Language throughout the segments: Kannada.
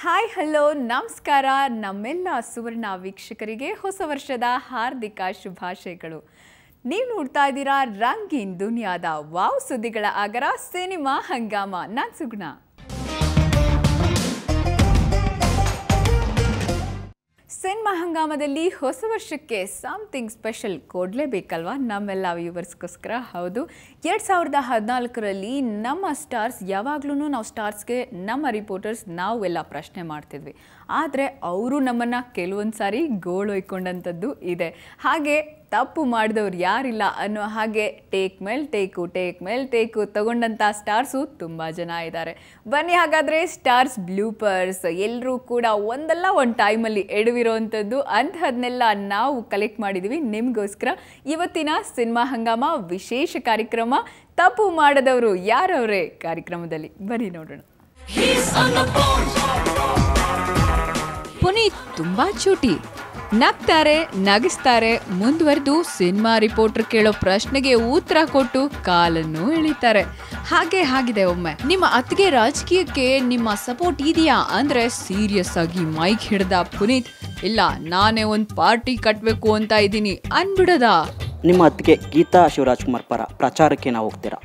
ಹಾಯ್ ಹಲೋ ನಮಸ್ಕಾರ ನಮ್ಮೆಲ್ಲ ಸುವರ್ಣ ವೀಕ್ಷಕರಿಗೆ ಹೊಸ ವರ್ಷದ ಹಾರ್ದಿಕ ಶುಭಾಶಯಗಳು. ನೀವು ನೋಡ್ತಾ ಇದ್ದೀರಾ ರಂಗೀನ್ ದುನಿಯಾದ ವಾವ್ ಸುದ್ದಿಗಳ ಆಗರ ಸಿನಿಮಾ ಹಂಗಾಮ. ನಾನು ಸುಗುಣ. ಸಿನಿಮಾ ಹಂಗಾಮದಲ್ಲಿ ಹೊಸ ವರ್ಷಕ್ಕೆ ಸಮಥಿಂಗ್ ಸ್ಪೆಷಲ್ ಕೊಡಲೇಬೇಕಲ್ವಾ ನಮ್ಮೆಲ್ಲ ವ್ಯೂವರ್ಸ್ಗೋಸ್ಕರ. ಹೌದು, 2014ರಲ್ಲಿ ನಮ್ಮ ಸ್ಟಾರ್ಸ್ ಯಾವಾಗ್ಲೂ ನಾವು ಸ್ಟಾರ್ಸ್ಗೆ ನಮ್ಮ ರಿಪೋರ್ಟರ್ಸ್ ನಾವೆಲ್ಲ ಪ್ರಶ್ನೆ ಮಾಡ್ತಿದ್ವಿ. ಆದರೆ ಅವರು ನಮ್ಮನ್ನು ಕೆಲವೊಂದು ಸಾರಿ ಗೋಳೊಯ್ಕೊಂಡಂಥದ್ದು ಇದೆ. ಹಾಗೆ ತಪ್ಪು ಮಾಡಿದವ್ರು ಯಾರಿಲ್ಲ ಅನ್ನೋ ಹಾಗೆ ಟೇಕ್ ಮೇಲ್ ಟೇಕು ತಗೊಂಡಂಥ ಸ್ಟಾರ್ಸು ತುಂಬ ಜನ ಇದ್ದಾರೆ. ಬನ್ನಿ ಹಾಗಾದರೆ ಸ್ಟಾರ್ಸ್ ಬ್ಲೂಪರ್ಸ್ ಎಲ್ಲರೂ ಕೂಡ ಒಂದಲ್ಲ ಒಂದು ಟೈಮಲ್ಲಿ ಎಡವಿರೋವಂಥದ್ದು ಅಂಥದ್ದನ್ನೆಲ್ಲ ನಾವು ಕಲೆಕ್ಟ್ ಮಾಡಿದ್ದೀವಿ ನಿಮಗೋಸ್ಕರ. ಇವತ್ತಿನ ಸಿನಿಮಾ ಹಂಗಾಮ ವಿಶೇಷ ಕಾರ್ಯಕ್ರಮ ತಪ್ಪು ಮಾಡದವರು ಯಾರವರೇ ಕಾರ್ಯಕ್ರಮದಲ್ಲಿ ಬನ್ನಿ ನೋಡೋಣ. ಪುನೀತ್ ತುಂಬಾ ಚೂಟಿ, ನಗ್ತಾರೆ, ನಗಿಸ್ತಾರೆ, ಮುಂದುವರೆದು ಸಿನಿಮಾ ರಿಪೋರ್ಟರ್ ಕೇಳೋ ಪ್ರಶ್ನೆಗೆ ಉತ್ತರ ಕೊಟ್ಟು ಕಾಲನ್ನು ಎಳಿತಾರೆ. ಹಾಗೆ ಆಗಿದೆ ಒಮ್ಮೆ. ನಿಮ್ಮ ಅತ್ತಿಗೆ ರಾಜಕೀಯಕ್ಕೆ ನಿಮ್ಮ ಸಪೋರ್ಟ್ ಇದೆಯಾ ಅಂದ್ರೆ ಸೀರಿಯಸ್ ಆಗಿ ಮೈಕ್ ಹಿಡ್ದ ಪುನೀತ್, ಇಲ್ಲ ನಾನೇ ಒಂದು ಪಾರ್ಟಿ ಕಟ್ಟಬೇಕು ಅಂತ ಇದ್ದೀನಿ ಅನ್ಬಿಡದ. ನಿಮ್ಮ ಅತ್ತಿಗೆ ಗೀತಾ ಶಿವರಾಜ್ಕುಮಾರ್ ಪರ ಪ್ರಚಾರಕ್ಕೆ ನಾವು ಹೋಗ್ತೀರಾ?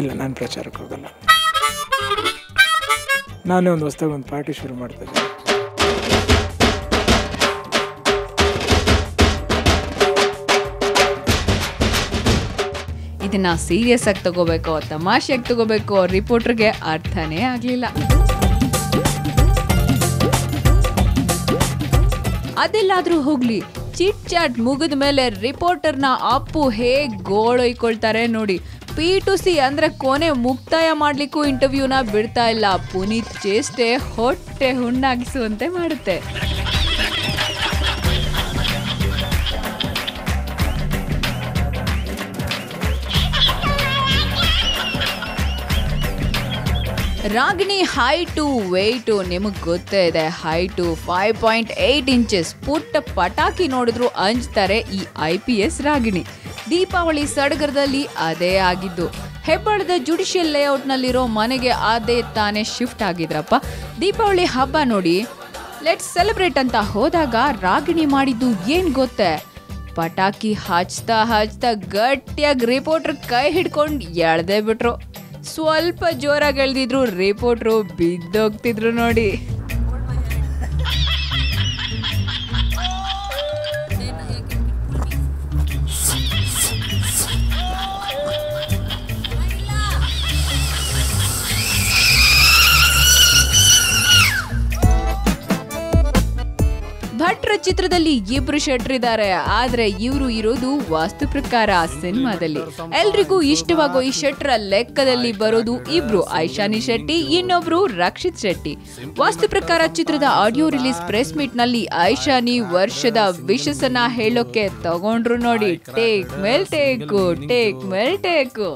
ಇಲ್ಲ, ನಾನು ಪ್ರಚಾರಕ್ಕೆ ಹೋಗಲ್ಲ. ನಾನೇ ಒಂದು ಹೊಸದಾಗಿ ಒಂದು ಪಾರ್ಟಿ ಶುರು ಮಾಡ್ತಾ ಇದ್ದೀನಿ. ಇದನ್ನ ಸೀರಿಯಸ್ ಆಗಿ ತಗೋಬೇಕೋ ತಮಾಷೆಯಾಗಿ ತಗೋಬೇಕೋ ರಿಪೋರ್ಟರ್ಗೆ ಅರ್ಥನೇ ಆಗ್ಲಿಲ್ಲ. ಅದೆಲ್ಲಾದ್ರೂ ಹೋಗ್ಲಿ, ಚಿಟ್ ಚಾಟ್ ಮುಗಿದ ಮೇಲೆ ರಿಪೋರ್ಟರ್ನ ಅಪ್ಪು ಹೇಗ್ ಗೋಳೊಯ್ಕೊಳ್ತಾರೆ ನೋಡಿ. P2C ಅಂದ್ರೆ ಕೊನೆ ಮುಕ್ತಾಯ ಮಾಡ್ಲಿಕ್ಕೂ ಇಂಟರ್ವ್ಯೂನ ಬಿಡ್ತಾ ಇಲ್ಲ. ಪುನೀತ್ ಚೇಷ್ಟೆ ಹೊಟ್ಟೆ ಹುಣ್ಣಾಗಿಸುವಂತೆ ಮಾಡುತ್ತೆ. ರಾಗಿಣಿ ಹೈಟು ವೆಯ್ಟು ನಿಮಗೆ ಗೊತ್ತೇ ಇದೆ. Height 5.8 inches. ಪುಟ್ಟ ಪಟಾಕಿ ನೋಡಿದ್ರು ಅಂಜ್ತಾರೆ ಈ IPS ರಾಗಿಣಿ. ದೀಪಾವಳಿ ಸಡಗರದಲ್ಲಿ ಅದೇ ಆಗಿದ್ದು. ಹೆಬ್ಬಾಳದ ಜುಡಿಷಿಯಲ್ ಲೇಔಟ್ನಲ್ಲಿರೋ ಮನೆಗೆ ಅದೇ ತಾನೇ ಶಿಫ್ಟ್ ಆಗಿದ್ರಪ್ಪ. ದೀಪಾವಳಿ ಹಬ್ಬ ನೋಡಿ ಲೆಟ್ಸ್ ಸೆಲೆಬ್ರೇಟ್ ಅಂತ ಹೋದಾಗ ರಾಗಿಣಿ ಮಾಡಿದ್ದು ಏನ್ ಗೊತ್ತೇ? ಪಟಾಕಿ ಹಚ್ತಾ ಗಟ್ಟಿಯಾಗಿ ರಿಪೋರ್ಟರ್ ಕೈ ಹಿಡ್ಕೊಂಡು ಎಳ್ದೇ ಬಿಟ್ರು. ಸ್ವಲ್ಪ ಜೋರಾಗಿ ಎಳ್ದಿದ್ರು ರಿಪೋರ್ಟ್ರು ಬಿದ್ದೋಗ್ತಿದ್ರು ನೋಡಿ. ಭಟ್ರ ಚಿತ್ರದಲ್ಲಿ ಇಬ್ರು ಶೆಟ್ರಿದ್ದಾರೆ, ಆದ್ರೆ ಇವರು ಇರೋದು ವಾಸ್ತು ಪ್ರಕಾರ ಸಿನಿಮಾದಲ್ಲಿ. ಎಲ್ರಿಗೂ ಇಷ್ಟವಾಗೋ ಈ ಶೆಟ್ರ ಲೆಕ್ಕದಲ್ಲಿ ಬರೋದು ಇಬ್ರು, ಐಶಾನಿ ಶೆಟ್ಟಿ, ಇನ್ನೊಬ್ರು ರಕ್ಷಿತ್ ಶೆಟ್ಟಿ. ವಾಸ್ತು ಪ್ರಕಾರ ಚಿತ್ರದ ಆಡಿಯೋ ರಿಲೀಸ್ ಪ್ರೆಸ್ ಮೀಟ್ ನಲ್ಲಿ ಐಶಾನಿ ವರ್ಷದ ವಿಶಸ್ಸನ್ನ ಹೇಳೋಕೆ ತಗೊಂಡ್ರು ನೋಡಿ. ಟೇಕ್ ಮೇಲ್ ಟೇಕು.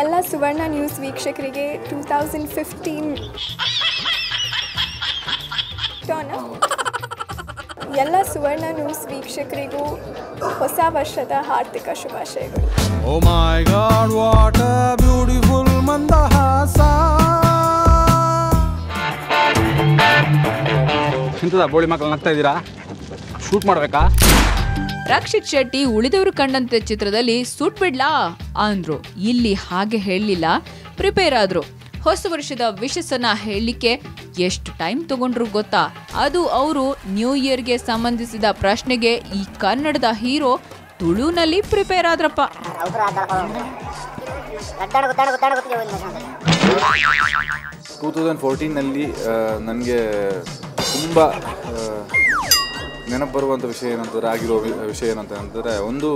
ಎಲ್ಲ ಸುವರ್ಣ ನ್ಯೂಸ್ ವೀಕ್ಷಕರಿಗೆ 2015 ಎಲ್ಲ ಸುವರ್ಣ ನ್ಯೂಸ್ ವೀಕ್ಷಕರಿಗೂ ಹೊಸ ವರ್ಷದ ಹಾರ್ದಿಕ ಶುಭಾಶಯಗಳು. Oh my God, what a beautiful ಮಂದಹಾಸ. ಇಂಥದ ಬೋಳಿ ಮಕ್ಕಳು ನಗ್ತಾ ಇದ್ದೀರಾ? ಶೂಟ್ ಮಾಡಬೇಕಾ? ರಕ್ಷಿತ್ ಶೆಟ್ಟಿ ಉಳಿದವರು ಕಂಡಂತೆ ಚಿತ್ರದಲ್ಲಿ ಸೂಟ್ ಬಿಡ್ಲಾ ಅಂದ್ರು. ಇಲ್ಲಿ ಹಾಗೆ ಹೇಳಲಿಲ್ಲ, ಪ್ರಿಪೇರ್ ಆದ್ರು. ಹೊಸ ವರ್ಷದ ವಿಶಸ್ಸನ್ನ ಹೇಳಲಿಕ್ಕೆ ಎಷ್ಟು ಟೈಮ್ ತಗೊಂಡ್ರು ಗೊತ್ತಾ? ಅದು ಅವರು ನ್ಯೂ ಇಯರ್ಗೆ ಸಂಬಂಧಿಸಿದ ಪ್ರಶ್ನೆಗೆ ಈ ಕನ್ನಡದ ಹೀರೋ ತುಳುನಲ್ಲಿ ಪ್ರಿಪೇರ್ ಆದ್ರಪ್ಪ. 2014ನಲ್ಲಿ ನನಗೆ ತುಂಬ ನೆನಪು ಬರುವಂಥ ವಿಷಯ ಆಗಿರೋ ವಿಷಯ ಏನಂತಂದರೆ, ಒಂದು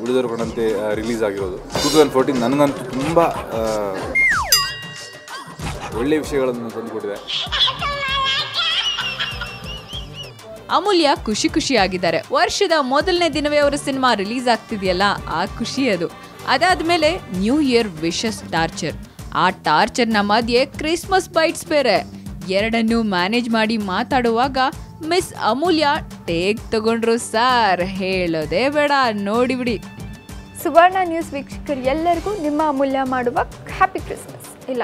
ಉಳಿದವರು ಕಂಡಂತೆ ರಿಲೀಸ್ ಆಗಿರೋದು 2014 ನನಗಂತೂ ತುಂಬ ಒಳ್ಳೆಯ ವಿಷಯಗಳನ್ನು ತಂದುಕೊಟ್ಟಿದೆ. ಅಮೂಲ್ಯ ಖುಷಿಯಾಗಿದ್ದಾರೆ. ವರ್ಷದ ಮೊದಲನೇ ದಿನವೇ ಅವರ ಸಿನಿಮಾ ರಿಲೀಸ್ ಆಗ್ತಿದೆಯಲ್ಲ, ಆ ಖುಷಿ ಅದು. ಅದಾದ್ಮೇಲೆ ನ್ಯೂ ಇಯರ್ ವಿಶಸ್ ಟಾರ್ಚರ್. ಆ ಟಾರ್ಚರ್ನ ಮಧ್ಯೆ ಕ್ರಿಸ್ಮಸ್ ಬೈಟ್ಸ್ ಬೇರೆ. ಎರಡನ್ನೂ ಮ್ಯಾನೇಜ್ ಮಾಡಿ ಮಾತಾಡುವಾಗ ಮಿಸ್ ಅಮೂಲ್ಯ ಟೇಕ್ ತಗೊಂಡ್ರು. ಸಾರ್ ಹೇಳೋದೇ ಬೇಡ, ನೋಡಿಬಿಡಿ. ಸುವರ್ಣ ನ್ಯೂಸ್ ವೀಕ್ಷಕರು ಎಲ್ಲರಿಗೂ ನಿಮ್ಮ ಅಮೂಲ್ಯ ಮಾಡುವ ಹ್ಯಾಪಿ ಕ್ರಿಸ್ಮಸ್. ಇಲ್ಲ.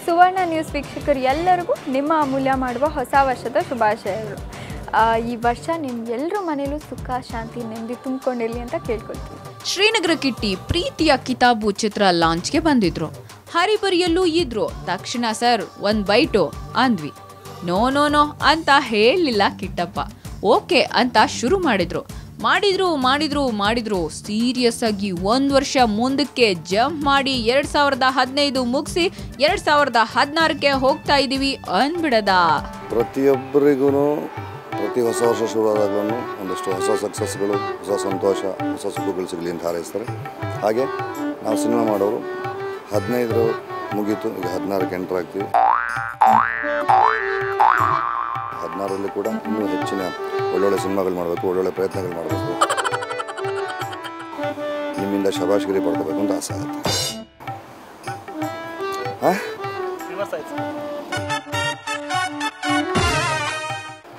ಸುವರ್ಣ ನ್ಯೂಸ್ ವೀಕ್ಷಕರು ಎಲ್ಲರಿಗೂ ನಿಮ್ಮ ಅಮೂಲ್ಯ ಮಾಡುವ ಹೊಸ ವರ್ಷದ ಶುಭಾಶಯಗಳು. ಈ ವರ್ಷ ನಿಮ್ಗೆಲ್ಲರ ಮನೇಲೂ ಸುಖ ಶಾಂತಿ ನೆಮ್ಮದಿ ತುಂಬಿಕೊಂಡಿರಲಿ ಅಂತ ಕೇಳ್ಕೊಳ್ತೀನಿ. ಶ್ರೀನಗರ ಕಿಟ್ಟಿ ಪ್ರೀತಿಯ ಕಿತಾಬು ಚಿತ್ರ ಲಾಂಚ್ಗೆ ಬಂದಿದ್ರು. ಹರಿಬರಿಯಲ್ಲೂ ಇದ್ರು. ತಕ್ಷಣ ಸರ್ ಒಂದ್ ಬೈಟು ಅಂದ್ವಿ. ನೋ ನೋ ನೋ ಅಂತ ಹೇಳಲಿಲ್ಲ ಕಿಟ್ಟಪ್ಪ. ಓಕೆ ಅಂತ ಶುರು ಮಾಡಿದ್ರು. ಸೀರಿಯಸ್ ಆಗಿ 1 ವರ್ಷ ಮುಂದಕ್ಕೆ ಜಂಪ್ ಮಾಡಿ 2015 ಮುಗಿಸಿ 2016ಕ್ಕೆ ಹೋಗ್ತಾ ಇದೀವಿ ಅನ್ಬಿಡದ. ಪ್ರತಿಯೊಬ್ಬರಿಗೂ ಪ್ರತಿ ಹೊಸ ವರ್ಷ ಶುರುವಾದಾಗಲೂ ಒಂದಷ್ಟು ಹೊಸ ಸಕ್ಸಸ್ಗಳು, ಹೊಸ ಸಂತೋಷ, ಹೊಸ ಸುಖಗಳು ಸಿಗಲಿ ಅಂತ ಹಾರೈಸ್ತಾರೆ. ಹಾಗೆ ನಾವು ಸಿನಿಮಾ ಮಾಡೋರು 15 ಮುಗೀತು, ಈಗ 16ಕ್ಕೆ ಎಂಟರ್ ಆಗ್ತೀವಿ. 16ರಲ್ಲಿ ಕೂಡ ಇನ್ನೂ ಹೆಚ್ಚಿನ ಒಳ್ಳೊಳ್ಳೆ ಸಿನಿಮಾಗಳು ಮಾಡಬೇಕು, ಒಳ್ಳೊಳ್ಳೆ ಪ್ರಯತ್ನಗಳು ಮಾಡಬೇಕು, ನಿಮ್ಮಿಂದ ಶಬಾಷ್ಗಿರಿ ಪಡ್ಕೋಬೇಕು ಅಂತ ಆಸೆ ಆಗುತ್ತೆ.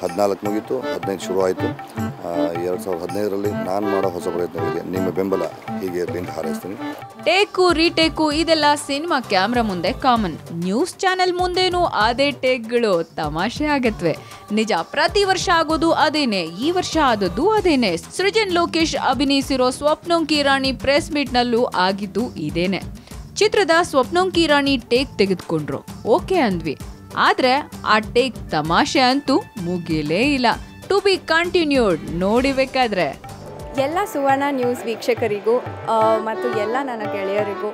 14 ಮುಗೀತು, 15 ಶುರು ಆಯಿತು. 2015ರಲ್ಲಿ ನಾನು ಮಾಡೋ ಹೊಸ ಪ್ರಯತ್ನಗಳಿಗೆ ನಿಮ್ಮ ಬೆಂಬಲ ಹೀಗೆ ಇರಲಿ ಅಂತ ಹಾರೈಸ್ತೀನಿ. ಟೇಕು ರೀಟೇಕು ಇದೆಲ್ಲ ಸಿನಿಮಾ ಕ್ಯಾಮ್ರಾ ಮುಂದೆ ಕಾಮನ್. ನ್ಯೂಸ್ ಚಾನೆಲ್ ಮುಂದೇನು ಅದೇ ಟೇಕ್ಗಳು ತಮಾಷೆ ಆಗತ್ವೆ. ನಿಜ, ಪ್ರತಿ ವರ್ಷ ಆಗೋದು ಅದೇನೆ. ಈ ವರ್ಷ ಆದದ್ದು ಅದೇನೆ. ಸೃಜನ್ ಲೋಕೇಶ್ ಅಭಿನಯಿಸಿರೋ ಸ್ವಪ್ನೋಂಕಿ ರಾಣಿ ಪ್ರೆಸ್ ಮೀಟ್ ನಲ್ಲೂ ಆಗಿದ್ದು ಇದೇನೆ. ಚಿತ್ರದ ಸ್ವಪ್ನೋಂಕಿ ರಾಣಿ ಟೇಕ್ ತೆಗೆದುಕೊಂಡ್ರು. ಓಕೆ ಅಂದ್ವಿ. ಆದ್ರೆ ಆ ಟೇಕ್ ತಮಾಷೆ ಅಂತೂ ಮುಗಿಲೇ ಇಲ್ಲ. To be continued. ನೋಡಿಬೇಕಾದ್ರೆ ಎಲ್ಲ ಸುವರ್ಣ ನ್ಯೂಸ್ ವೀಕ್ಷಕರಿಗೂ ಮತ್ತು ಎಲ್ಲ ನನ್ನ ಗೆಳೆಯರಿಗೂ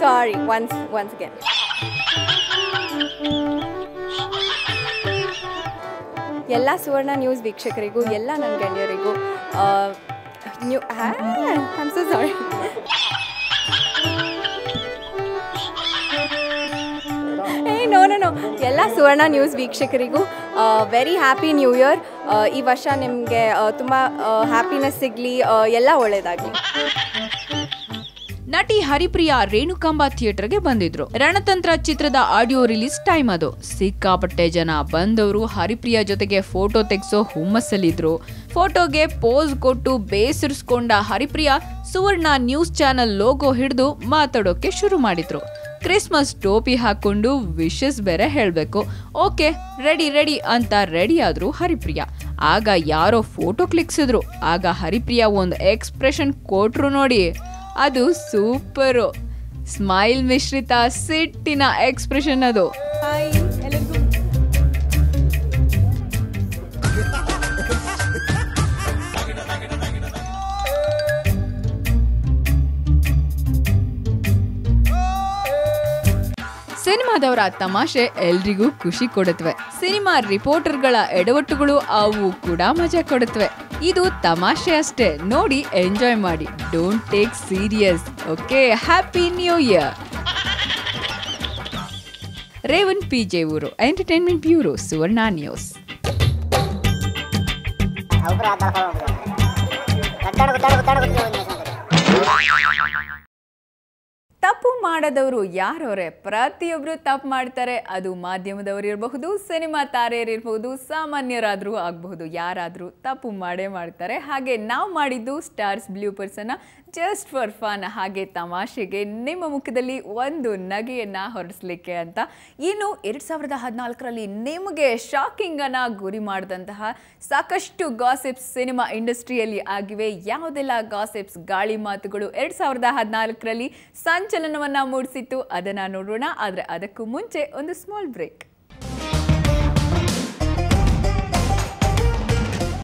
ಸಾರಿ ಒನ್ಸ್ ಅಗೇನ್. ಎಲ್ಲ ಸುವರ್ಣ ನ್ಯೂಸ್ ವೀಕ್ಷಕರಿಗೂ, ಎಲ್ಲ ನನ್ನ ಗೆಳೆಯರಿಗೂ I am so sorry. No ಎಲ್ಲ ಸುವರ್ಣ ನ್ಯೂಸ್ ವೀಕ್ಷಕರಿಗೂ ವೆರಿ ಹ್ಯಾಪಿ ನ್ಯೂ ಇಯರ್. ಈ ವರ್ಷ ನಿಮಗೆ ತುಂಬ ಹ್ಯಾಪಿನೆಸ್ ಸಿಗಲಿ, ಎಲ್ಲ ಒಳ್ಳೆಯದಾಗಲಿ. ನಟಿ ಹರಿಪ್ರಿಯಾ ರೇಣುಕಾಂಬ ಥಿಯೇಟರ್ಗೆ ಬಂದಿದ್ರು. ರಣತಂತ್ರ ಚಿತ್ರದ ಆಡಿಯೋ ರಿಲೀಸ್ ಟೈಮ್ ಅದು. ಸಿಕ್ಕಾಪಟ್ಟೆ ಜನ ಬಂದವರು ಹರಿಪ್ರಿಯಾ ಜೊತೆಗೆ ಫೋಟೋ ತೆಗೆಸೋ ಹುಮ್ಮಸ್ಸಲ್ಲಿದ್ರು. ಫೋಟೋಗೆ ಪೋಸ್ ಕೊಟ್ಟು ಬೇಸರಿಸ್ಕೊಂಡ ಹರಿಪ್ರಿಯಾ ಸುವರ್ಣ ನ್ಯೂಸ್ ಚಾನೆಲ್ ಲೋಗೋ ಹಿಡಿದು ಮಾತಾಡೋಕೆ ಶುರು ಮಾಡಿದ್ರು. ಕ್ರಿಸ್ಮಸ್ ಟೋಪಿ ಹಾಕೊಂಡು ವಿಶಸ್ ಬೇರೆ ಹೇಳಬೇಕು. ಓಕೆ ರೆಡಿ ಅಂತ ರೆಡಿ ಆದ್ರು ಹರಿಪ್ರಿಯಾ. ಆಗ ಯಾರೋ ಫೋಟೋ ಕ್ಲಿಕ್ಸಿದ್ರು. ಆಗ ಹರಿಪ್ರಿಯಾ ಒಂದು ಎಕ್ಸ್ಪ್ರೆಷನ್ ಕೊಟ್ರು ನೋಡಿ, ಅದು ಸೂಪರು. ಸ್ಮೈಲ್ ಮಿಶ್ರಿತ ಸಿಟ್ಟಿನ ಎಕ್ಸ್ಪ್ರೆಷನ್ ಅದು. ಸಿನಿಮಾದವರ ತಮಾಷೆ ಎಲ್ರಿಗೂ ಖುಷಿ ಕೊಡುತ್ತವೆ. ಸಿನಿಮಾ ರಿಪೋರ್ಟರ್ಗಳ ಎಡವಟ್ಟುಗಳು ಅವು ಕೂಡ ಮಜಾ ಕೊಡುತ್ತವೆ. ಇದು ತಮಾಷೆ ಅಷ್ಟೇ, ನೋಡಿ ಎಂಜಾಯ್ ಮಾಡಿ. Don't take serious. Okay, happy new year. Raven PJ ಊರು, ಎಂಟರ್ಟೈನ್ಮೆಂಟ್ ಬ್ಯೂರೋ, ಸುವರ್ಣ ನ್ಯೂಸ್. ತಪ್ಪು ಮಾಡದವರು ಯಾರವರೇ? ಪ್ರತಿಯೊಬ್ಬರು ತಪ್ಪು ಮಾಡ್ತಾರೆ. ಅದು ಮಾಧ್ಯಮದವರು ಇರಬಹುದು, ಸಿನಿಮಾ ತಾರೆಯರಿರಬಹುದು, ಸಾಮಾನ್ಯರಾದರೂ ಆಗಬಹುದು. ಯಾರಾದರೂ ತಪ್ಪು ಮಾಡೇ ಮಾಡ್ತಾರೆ. ಹಾಗೆ ನಾವು ಮಾಡಿದ್ದು ಸ್ಟಾರ್ಸ್ ಬ್ಲೂಪರ್ಸನ್ನು ಜಸ್ಟ್ ಫಾರ್ ಫನ್, ಹಾಗೆ ತಮಾಷೆಗೆ ನಿಮ್ಮ ಮುಖದಲ್ಲಿ ಒಂದು ನಗೆಯನ್ನು ಹೊರಡಿಸ್ಲಿಕ್ಕೆ ಅಂತ. ಇನ್ನು 2014ರಲ್ಲಿ ನಿಮಗೆ ಶಾಕಿಂಗನ್ನು ಗುರಿ ಮಾಡಿದಂತಹ ಸಾಕಷ್ಟು ಗಾಸಿಪ್ಸ್ ಸಿನಿಮಾ ಇಂಡಸ್ಟ್ರಿಯಲ್ಲಿ ಆಗಿವೆ. ಯಾವುದೆಲ್ಲ ಗಾಸಿಪ್ಸ್, ಗಾಳಿ ಮಾತುಗಳು 2014ರಲ್ಲಿ ಸಂಚಲನವನ್ನು ಮೂಡಿಸಿತ್ತು ಅದನ್ನು ನೋಡೋಣ. ಆದರೆ ಅದಕ್ಕೂ ಮುಂಚೆ ಒಂದು ಸ್ಮಾಲ್ ಬ್ರೇಕ್.